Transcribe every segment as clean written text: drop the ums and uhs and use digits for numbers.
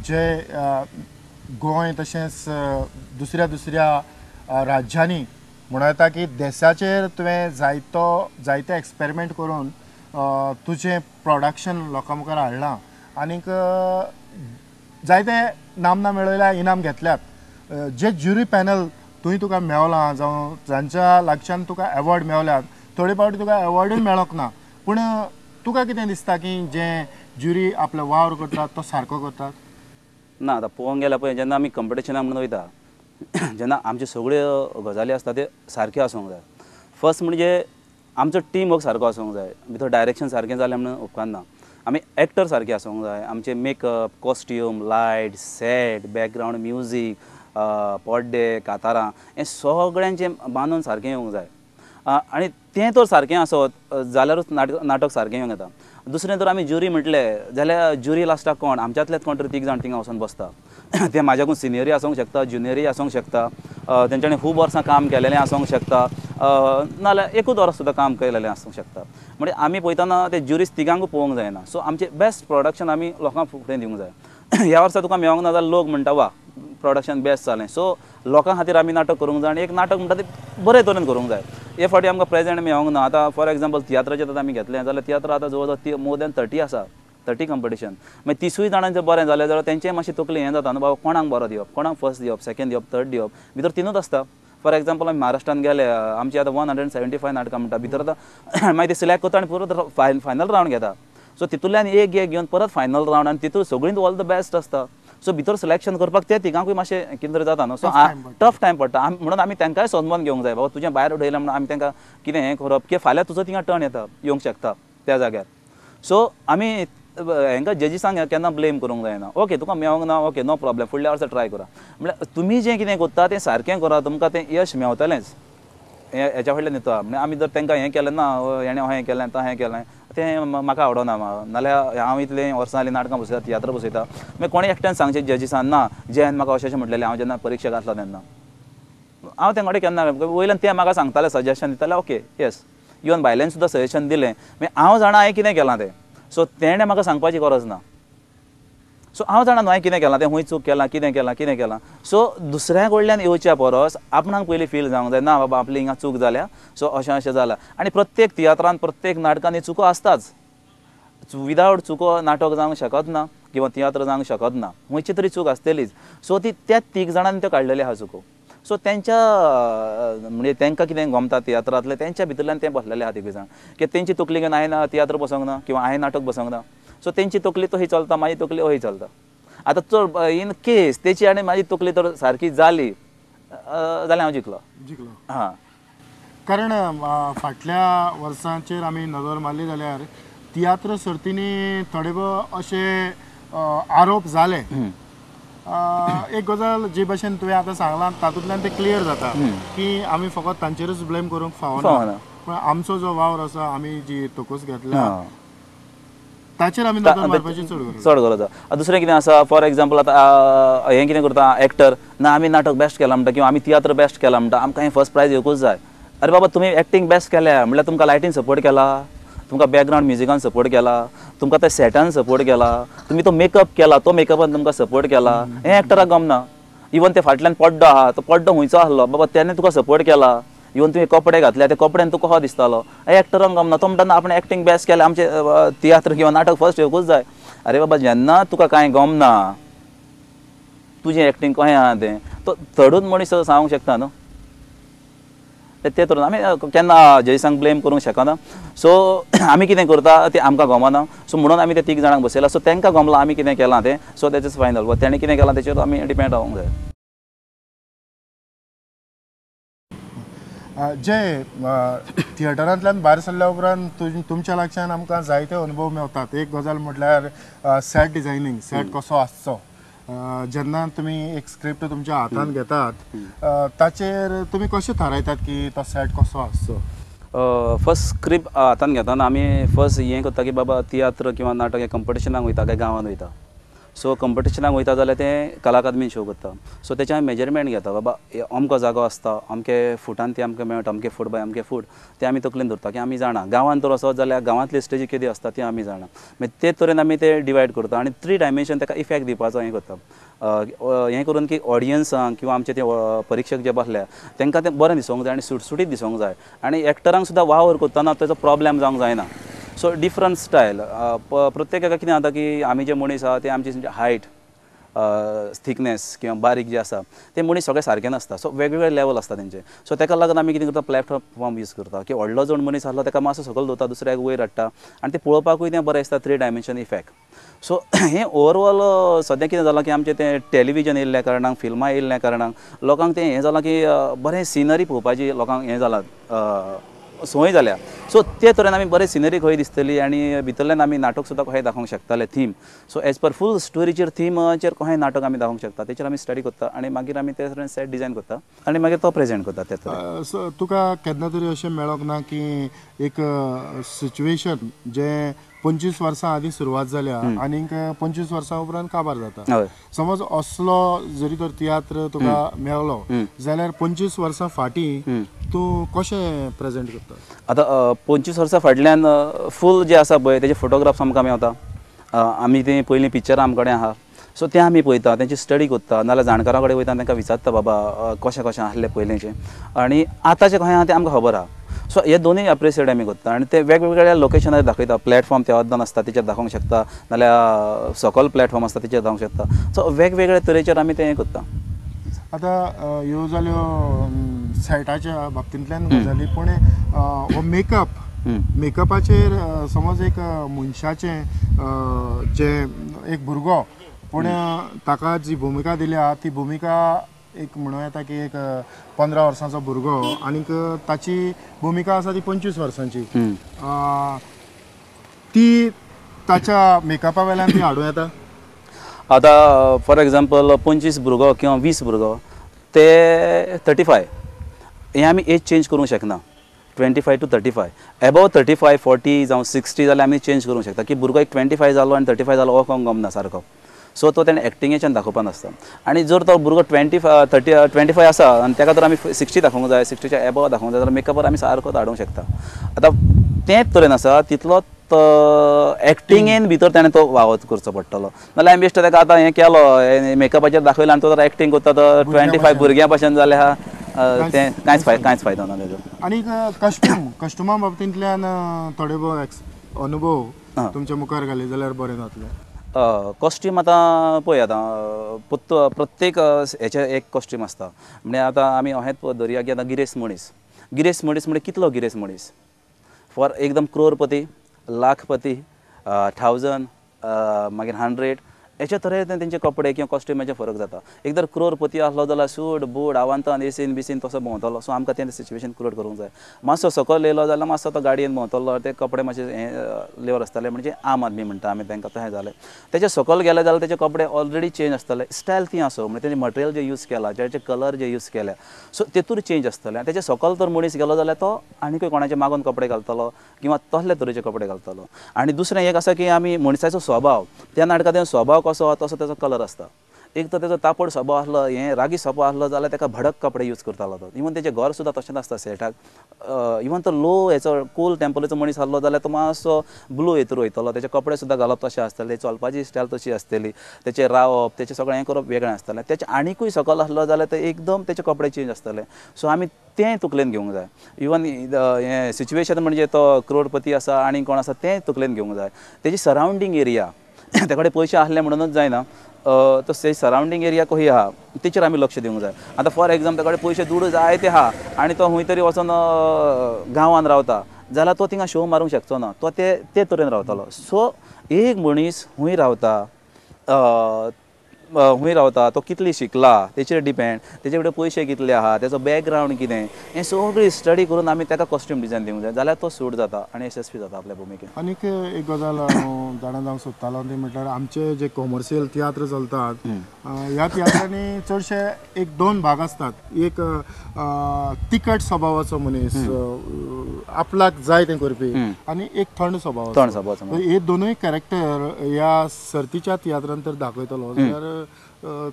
जे गोंय तशेंच दुसऱ्या दुसऱ्या राज्यांनी म्हणून येता की देशाचेर तुवें जायते एक्सपेरिमेंट करून तुजें प्रोडक्शन लोकां मुखार हाडलां आनीक जायते नामना मेळयल्या इनाम घेतल्यात जे ज्युरी पॅनल तुका मेवलां जावं जांच्या लागच्यान तुका एवॉर्ड मेवल्यात थोडे फावटी तुका एवॉर्डूय मेळोंक ना पूण तुका कितें दिसता की जे ज्युरी आपलो वावर करतात तो सारको करतात ना आतां पळोवंक गेल्यार पळय जेन्ना आमी कंपिटिशनाक म्हणून वयता जेन्ना आमच्यो सगळ्यो गजाली आसता त्यो सारक्यो आसूंक जाय फर्स्ट म्हणजे आमचो टीम वर्क सारको आसूंक जाय भितर डायरेक्शन सारकें जालें म्हणून उपकारना आमी एक्टर सारके आसूंक जाय आमचे makeup costume light set background music पड्डे कातारां हें सगळ्यांचें बांदून सारकें येवंक जाय आनी तें तर सारकें आसत जाल्यारूच नाटक सारकें येवंक येता दुसरें तर आमी ज्युरी म्हटलें जाल्यार ज्युरी लास्टाक कोण आमच्यांतलेच कोण तरी तीग जाण थिंगा वचून बसता ते म्हाज्याकून सिनियरी आसूंक शकता ज्युनियरी आसूंक शकता तेंच्यांनी खूब वर्सां काम केलेलें आसूंक शकता नाजाल्यार एकूच वर्स सुद्दां काम केलेलें आसूंक शकता म्हणजे आमी पळयतना ते ज्युरीज तिगांकूय पळोवंक जायना सो आमचें बेस्ट प्रोडक्शन आमी लोकांक फुडें दिवंक जाय ह्या वर्सा तुका मेळोंक ना जाल्यार लोक म्हणटा वा प्रोडक्शन बेस्ट जालें सो लोकां खातीर आमी नाटक करूंक जाय आनी एक नाटक म्हणटा तें बरे तरेन करूंक जाय हे फावटी आमकां प्रेजेंट मेळोंक ना आतां फॉर एग्जाम्पल तियात्राचें आतां आमी घेतलें जाल्यार तियात्र आतां जवळ जवळ मोर दॅन 30 आसा 30 कंपिटिशन मागीर 30 जाणांचें बरें जालें जाल्यार तेंचें मातशें तकली हें जाता न्हू बाबा कोणाक बरो दिवप कोणाक फर्स्ट दिवप सेकेंड दिवप थर्ड दिवप भितर तिनूच आसता फॉर एग्जाम्पल आमी महाराष्ट्रान गेले आमची आतां 175 नाटकां म्हणटा भितर आतां मागीर ते सिलेक्ट करता आनी परत फायनल रावंड घेता सो तितूंतल्यान एक घेवन परत फायनल रावंड आनी तितून सगळींच ऑल द बेस्ट आसता सो भितर सिलेक्शन करपाक ते तिगांकूय मातशें कितें तरी जाता न्हू सो टफ टायम पडटा म्हणून आमी तांकांय समजून घेवंक जाय बाबा तुजें भायर उडयलें म्हणून आमी तांकां कितें हें करप की फाल्यां तुजो थिंगा टर्न येता येवंक शकता त्या जाग्यार सो आमी हांकां जजीसांक केन्ना ब्लेम करूंक जायना ओके तुका मेळोंक ना ओके नो प्रॉब्लेम फुडल्या वर्सा ट्राय करा म्हळ्यार तुमी जें कितें करता तें सारकें करा तुमकां तें यश मेळटलेंच हेच्या फाटल्यान येता म्हणजे आमी जर तांकां हें केलें ना हेणें हें केलें तो हें केलें तें म्हाका आवडना नाल्यार हांव इतलें वर्सां जालीं नाटकां बसयता तियात्र बसयता मागीर कोणें एकट्यान सांगचें जजीसान ना जे म्हाका अशें म्हटलेलें हांव जेन्ना परिक्षेक आसलो तेन्ना हांव तेंकडे केन्ना वयल्यान ते म्हाका सांगताले सजेशन दिताले ओके येस इवन भायल्यान सुद्दां सजेशन दिलें मागीर हांव जाणा हांवें कितें केलां तें सो तेणें म्हाका सांगपाची गरज ना सो हांव जाणा हांवें कितें केलां तें हूंय चूक केलां कितें केलां सो दुसऱ्याक कडल्यान येवच्या परस आपणाक पयलीं फील जावंक जाय ना बाबा आपली हिंगा चूक जाल्या सो अशें जालां आनी प्रत्येक तियात्रान प्रत्येक नाटकान ही चुको आसताच विदावट चुको नाटक जावंक शकत ना किंवा तियात्र जावंक शकत ना खंयची तरी चूक आसतलीच सो ती त्याच तीग जाणांनी त्यो काडलेल्यो आहा चुको सो तेंच्या म्हणजे तांकां कितें गमता तियात्रांतलें तेंच्या भितरल्यान तें बसलेले आहा तिगूय जाण की तेंची तकली घेवन हांवें तियात्र बसोंक ना किंवा हांवें नाटक बसोंक ना सो तेंची तकली तशी चलता म्हाजी तकली अही चलता आतां चड इन केस तेची आनी म्हाजी तकली तर सारकी जाली जाल्यार हांव जिखलो हां कारण फाटल्या वर्सांचेर आमी नजर मारली जाल्यार तियात्र सर्तींनी थोडे अशे आरोप जाले एक गजाल जे भाशेन तुवें आतां सांगलां तातूंतल्यान ते क्लियर जाता की आमी फकत तांचेरूच ब्लेम करूंक फावना पण आमचो जो वावर आसा आमी जी तोकूस घेतल्या ताचेर आमी नजर मारपाची चड गरज आसा दुसरें कितें आसा फॉर एग्जाम्पल आतां हें कितें करता एक्टर ना आमी नाटक बेस्ट केलां म्हणटा किंवा आमी तियात्र बेस्ट केलां म्हणटा आमकां हें फर्स्ट प्रायज येवंकूच जाय अरे बाबा तुमी एक्टींग बेस्ट केल्या म्हणल्यार तुमकां लायटीन सपोर्ट केला तुमकां बॅकग्रावंड म्युजिकान सपोर्ट केला तुमकां त्या सेटान सपोर्ट केला तुमी तो मेकअप केला तो मेकअपान तुमकां सपोर्ट केला हें एक्टराक गमना इवन ते फाटल्यान पड्डो आहा तो पड्डो खंयचो आसलो बाबा तेणें तुका सपोर्ट केला इवन तुवें कपडे घातले त्या कपड्यान तुका हो दिसतालो एक्टरांक गमना तो म्हणटा आपण एक्टींग बेस्ट केलें आमचे तियात्र किंवा नाटक फर्स्ट येवंकूच जाय अरे बाबा जेन्ना तुका कांय गमना तुजें एक्टींग कशें आहा तें तो चडूच मनीस सांगूंक शकता न्हू ते तर आमी केन्ना जजीसांक ब्लेम करूंक शकना सो आमी कितें करता तें आमकां गमना सो म्हणून आमी ते तीग जाणांक बसयला सो तांकां गमलां आमी कितें केलां तें सो दॅट इज फायनल वा तेणें कितें केलां तेचेर आमी डिपेंड रावंक जाय जे थिएटरांतल्यान भायर सरल्या उपरांत तुमच्या लागच्यान आमकां जायते अनुभव मेळटात एक गजाल म्हटल्यार सेट डिझायनींग सेट कसो आसचो जेन्ना तुमी एक स्क्रिप्ट तुमच्या हातान घेतात ताचेर तुमी कशें थारायतात की तो सेट कसो आसचो फर्स्ट स्क्रिप्ट हातान घेतना आमी फर्स्ट हें करता की बाबा तियात्र किंवा नाटक हे कंपिटिशनाक वयता काय गांवांत वयता सो कंपिटिशनाक वयता जाल्यार ते कला अकादमीन शो करता. सो तेचे आमी मेजरमेंट घेता बाबा अमको जागो आसता, अमके फुटान ते आमकां मेळटा, अमके फूट बाय अमके फूट ते आमी तकलेन धरता की आमी जाणा. गांवांत तर वचत जाल्यार गांवांतली स्टेजी कितें आसता ती आमी जाणा. मागीर ते तरेन आमी ते डिवायड करता आनी 3 डायमेन्शन ताका इफेक्ट दिवपाचो हें करता. हें करून की ऑडियन्सांक किंवा आमचे ते परिक्षक जे बसल्या तांकां तें बरें दिसूंक जाय आनी सुटसुटीत दिसूंक जाय आनी एक्टरांक सुद्दां वावर करतना तेजो प्रॉब्लेम जावंक जायना. सो डिफरंट स्टायल प्रत्येकाक कितें जाता की आमी जे मनीस आहा ते आमची हायट थिकनेस किंवा बारीक जे आसा ते मनीस सगळे सारके नासता. सो वेगवेगळे लेवल आसता तेंचे. सो ताका लागून आमी कितें करता प्लॅटफॉर्म यूज करता की व्हडलो जण मनीस आसलो ताका मातसो सकयल दवरता, दुसऱ्याक वयर हाडटा आनी ते पळोवपाकूय तें बरें दिसता 3 डायमेन्शन इफेक्ट. सो हें ओवरऑल सद्या कितें जालां की आमचें तें टॅलिविजन येयल्ल्या कारणान फिल्मां येयल्ल्या कारणान लोकांक तें हें जालां की बरें सिनरी पळोवपाची लोकांक हें जालां संवय जाल्या. सो ते तरेन आमी बरें सिनरी खंय दिसतली आनी भितरल्यान आमी नाटक सुद्दां कशें दाखोवंक शकताले थीम. सो एज पर फूल स्टोरीचेर थीमाचेर कशें नाटक आमी दाखोवंक शकता तेचेर आमी स्टडी करता आनी मागीर आमी ते तरेन सेट डिझायन करता आनी मागीर तो प्रेजेंट करता ते तरेन. सो तुका केन्ना तरी अशें मेळोंक ना की एक सिच्युएशन जे 25 वर्सां आदीं सुरवात जाल्या आनीक 25 वर्सां उपरांत काबार जाता. समज असलो जरी तर तियात्र तुका मेळलो जाल्यार 25 वर्सां फाटीं तूं कशें प्रेजेंट करता? आतां 25 वर्सां फाटल्यान फूल जे आसा पळय तेजे फोटोग्राफ्स आमकां मेवता. आमी ती पयलीं पिक्चरां आमचे कडेन आहा सो ते आमी पळयता, तेंची स्टडी करता नाल्यार जाणकारां कडेन वयता तांकां विचारता बाबा कशें कशें आसलें पयलींचें आनी आतांचें कशें आहा तें आमकां खबर आहा. सो हे दोनूय एप्रिसिएट आमी करता आनी ते वेगवेगळ्या लोकेशनार दाखयता. प्लॅटफॉर्म ते वद्दान आसता तेचेर दाखोवंक शकता नाल्यार सकयल प्लॅटफॉर्म आसता तेचेर दाखोवंक शकता. सो वेगवेगळ्या तरेचेर आमी तें हें करता. आतां ह्यो जाल्यो सेटाच्या बाबतींतल्यान गजाली पूण हो मेकअपाचेर समज एक मनशाचें जे एक भुरगो पूण ताका जी भुमिका दिल्या ती भुमिका एक म्हणूं येता की एक 15 वर्सांचो भुरगो आनीक ताची भुमिका आसा ती 25 वर्सांची ती ताच्या मेकअपा वेल्यान ती हाडूं येता. आतां फॉर एग्जाम्पल 25 भुरगो किंवा 20 भुरगो ते 35 हें आमी एज चेंज करूंक शकना. 25 to 35 एबव 35 40 जावं 60 जाल्यार आमी चेंज करूंक शकता की भुरगो एक 25 जालो आनी 35 जालो हो गमना सारको. सो तो तेणें एक्टिंगेच्यान दाखोवपा नासता आनी जर तो भुरगो 25 आसा आनी ताका जर आमी 60 दाखोवंक जाय 60च्या एबव दाखोवंक जाय जाल्यार मेकअपार आमी सारको धाडूंक शकता. आतां तेंच तरेन आसा तितलो एक्टिंगेन भितर ताणें तो वावर करचो पडटलो नाल्यार आमी बेश्टो ताका आतां हें केलो मेकअपाचेर दाखयलो आनी तो जर एक्टिंग करता तो 25 भुरग्यां भशेन जालें आहा तें कांयच फायदो ना तेजो. आनीक कस्टमा बाबतींतल्यान थोडे अनुभव तुमच्या मुखार घाले जाल्यार बरें जातलें. कॉस्ट्यूम आतां पळय आतां प्रत्येक हेचे एक कॉस्ट्यूम आसता. म्हणजे आतां आमी अहेंच धरया की आतां गिरेस्त मनीस म्हणजे कितलो गिरेस्त मनीस फॉर एकदम क्रोरपती, लाखपती, 1000 मागीर 100 हेचे तरेन तेंचे कपडे किंवा कॉस्ट्युमाचे फरक जाता. एक जर क्रोरपती आसलो जाल्यार सूट बूट आवांतान एसीन बिसीन तसो भोंवतलो. सो आमकां तें सिच्युएशन क्रिएट करूंक जाय. मातसो सकयल येयलो जाल्यार मातसो तो गाडयेन भोंवतलो ते कपडे मातशे हें लेवर आसताले म्हणजे आम आदमी म्हणटा आमी तांकां तशें जालें. तेचे सकयल गेले जाल्यार तेचे कपडे ऑलरेडी चेंज आसतले. स्टायल ती आसो म्हणजे तेजे मटेरियल जे यूज केला जेचे कलर जे यूज केल्या सो तेतूर चेंज आसतले. आनी तेचे सकयल तर मनीस गेलो जाल्यार तो आनीकूय कोणाचे मागून कपडे घालतलो किंवा तसले तरेचे कपडे घालतलो. आनी दुसरें एक आसा की आमी मनशाचो स्वभाव त्या नाटकांत स्वभाव कसो तसो तेजो कलर आसता. एक तर तेजो तापड स्वभाव आसलो हें रागी स्वभाव आसलो जाल्यार ताका भडक कपडे यूज करतालो तो. इवन तेजें घर सुद्दां तशें नासता सेटाक. इवन तो लो हेचो कूल टेम्परेचर मनीस आसलो जाल्यार तो मातसो ब्लू हेतूर वयतलो. तेचे कपडे सुद्दां घालप तशें आसतले, चलपाची स्टायल तशी आसतली, तेचें रावप तेचें सगळें हें करप वेगळें आसतलें. तेचें आनीकूय सकयल आसलो जाल्यार ते एकदम तेचे कपडे चेंज आसतले. सो आमी तें तकलेन घेवंक जाय. इवन हें सिच्युएशन म्हणजे तो क्रोडपती आसा आनी कोण आसा तें तकलेन घेवंक जाय. तेजी सरावंडींग एरिया ते कडेन पयशे आसले म्हणूनच जायना. तो सरावंडींग एरिया कशी आहा तेचेर आमी लक्ष दिवंक जाय. आतां फॉर एग्जाम्पल ताचे कडेन पयशे दूड जाय ते आहा आनी तो खंय तरी वचून गांवांत रावता जाल्यार तो थिंगा शो मारूंक शकचो ना. तो ते तरेन रावतलो. सो एक मनीस खंय रावता हूंय रावता तो कितली शिकला तेचेर डिपेंड, तेजे कडेन पयशे कितले आहा, तेजो बॅकग्रावंड कितें, हें सगळी स्टडी करून आमी ताका कॉस्ट्यूम डिझायन दिवंक जाय, जाल्यार तो सूट जाता आनी यशस्वी जाता आपल्या भुमिकेन. आनीक एक गजाल हांव जाणा जावंक सोदतालो ती म्हटल्यार आमचे जे कॉमर्शियल तियात्र चलतात ह्या तियात्रांनी चडशे एक दोन भाग असतात. एक तिखट स्वभावाचो मनीस, आपल्याक जाय तें करपी, आनी एक थंड स्वभाव. हे दोनूय कॅरेक्टर ह्या सर्तीच्या तियात्रांत तर दाखयतलो जाल्यार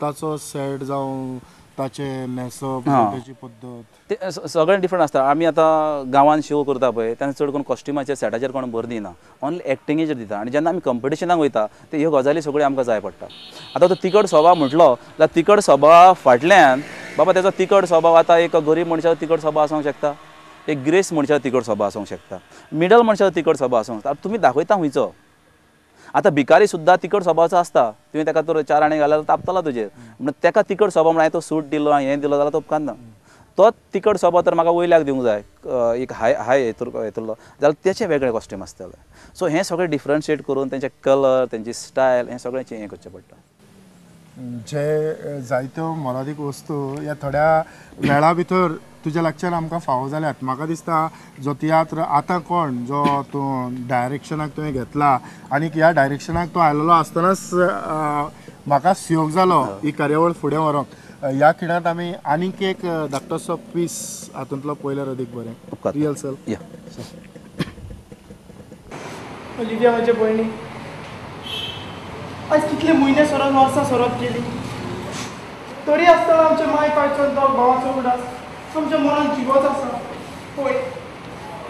ताचो सेट जावं ताचे न्हेसप, ताची पद्दत ते सगळें डिफरंट आसता. आमी आतां गांवांत शो करता पळय तेन्ना चड करून कॉस्ट्युमाचेर सेटाचेर कोण भर दिना, ओन्ली एक्टिंगेचेर दिता. आनी जेन्ना आमी कॉम्पिटिशनाक वयता ते ह्यो गजाली सगळ्यो आमकां जाय पडटा. आतां तो तिखट स्वभाव म्हटलो जाल्यार तिखट स्वभावा फाटल्यान बाबा तेजो तिखट स्वभाव आतां एक गरीब मनशाचो तिखट स्वभाव आसूंक शकता, एक ग्रेस मनशाचो तिखट स्वभाव आसूंक शकता, मिडल मनशाचो तिखट स्वभाव आसूंक शकता. तुमी दाखयता खंयचो. आतां भिकारी सुद्दां तिखट स्वभावाचो आसता, तुवें ताका तर 4 आणे घाल्यार तापतलो तुजेर, म्हणून ताका तिखट स्वभाव म्हणून हांवें तो सूट दिलो हें दिलो जाल्यार तो उपकार ना. तोच तिखट स्वभाव तर म्हाका वयल्याक दिवंक जाय, एक हाय येतलो जाल्यार तेचे वेगळे कॉस्ट्यूम आसतले. सो हें सगळें डिफरन्शिएट करून तेंचे कलर, तेंची स्टायल हें सगळें हें करचें पडटा. जे जायत्यो मोलादीक वस्तू ह्या थोड्या वेळा भितर तुज्या लागच्यान आमकां फावो जाल्यात. म्हाका दिसता जो तियात्र आतां कोण जो तूं डायरेक्शनाक तुवें घेतला आनीक ह्या डायरेक्शनाक तो आयलोलो आसतनाच म्हाका सुयोग जालो ही कार्यावळ फुडें व्हरोंक. ह्या खिणांत आमी आनीक एक धाकटोसो पीस हातूंतलो पयल्यार अदीक बरें. रिहर्सल ओलिविया म्हजे भयणी आज कितले म्हयने सरोन वर्सां सरोत गेली, तरी आसतना आमचे माय पायचो तो भावाचो उडास आमच्या मनान जिवच आसा. होय,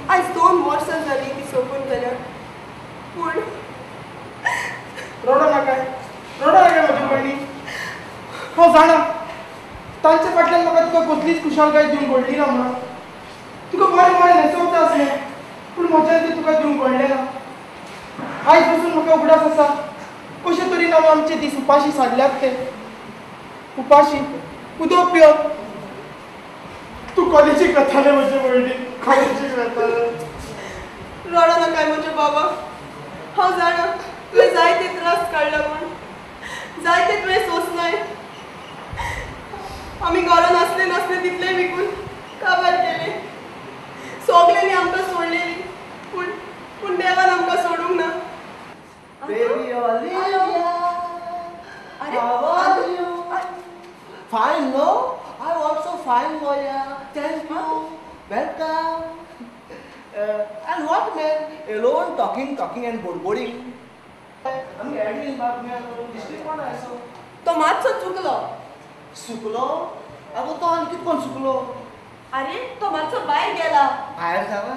आज 2 वर्सां जाली ती सोपून गेल्या, पूण रडो नाकाय म्हज्या भयणी. हांव जाणा तांचे फाटल्यान म्हाका तुका कसलीच खुशालकाय दिवंक घडली ना म्हणून. तुका बरें बरें न्हेसोवचें आसलें पूण म्हज्यान तें तुका दिवंक घडलें ना. आयज पासून म्हाका उगडास आसा कशे तरेन हांव आमचे दीस उपाशी सारल्यात ते. उपाशी उदक पिवप. तूं कॉलेजीक वतालें म्हजे भयणी, कॉलेजीक वतालें. रडो नाकाय म्हजे बाबा. हांव जाणा तुवें जायते त्रास काडला म्हूण, जायते तुवें सोंसलाय. आमी घरान नासले तितले विकून काबार केले, सगल्यांनी आमकां सोडलेली, पूण देवान आमकां सोडूंक ना. Baby Olivia, how are you? Fine, no? I'm also fine, Moya. Thank you. Welcome. And what, man? Alone, talking and boring. I'm getting back, man. District कोण आहे सो? तो मातसो चुकलो. सुकलो? अगो तो आणखी कोण सुकलो? अरे तो मातसो भायर गेला. बाहेर जावा?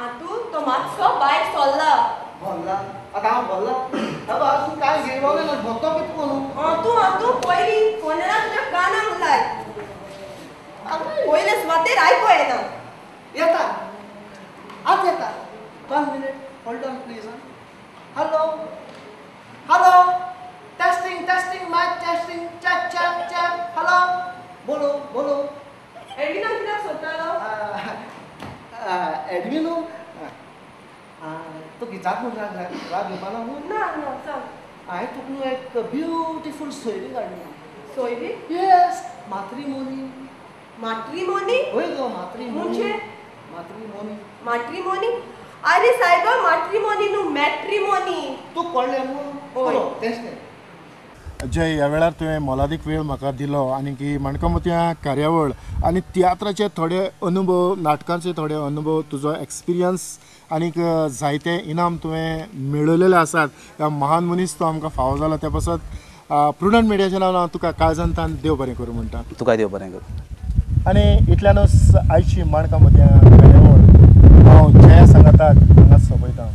आतू तो मातसो भायर सरला. बोलला? आता हांव बोलला? अगो अजून काय घेवले ना, भोतो कितको आतू पयली फोनार तुज्या कानाक लाय. पयले स्वातेर आयको येना. येता? आज येता? 1 minute. Hold on, please. Hello. Testing. Mic testing. Check. Hello. बोलो. एडविना कित्याक सोदतालो? एडमिनो? तो गितार म्हणून राग घेवपा ना म्हणून? ना सांग. हांवें तुका न्हू एक ब्युटिफूल सोयरी काडली. सोयरी? येस, माट्रिमोनी. माट्रिमोनी? होय गो, माट्रिमोनी. म्हणजे? माट्रिमोनी. अरे सायबा माट्रिमोनी न्हू, मॅट्रिमोनी. तू कळ्ळें न्हू? होय. तेंच तें. जय, ह्या वेळार तुवें मोलादीक वेळ म्हाका दिलो आनी की मणकामती कार्यावळ आनी तियात्राचे थोडे अनुभव, नाटकांचे थोडे अनुभव, तुजो एक्सपिरियन्स आनीक जायते इनाम तुवें मेळयलेले आसात. ह्या महान मनीस तो आमकां फावो जालो त्या पासत प्रुडंट मिडियाच्या नांवान हांव तुका काळजांतान देव बरें करूं म्हणटा. तुका देव बरें कर. आनी इतल्यानूच आयची मणकामती कार्यावळ हांव जया सांगाताक हांगाच सोंपयता.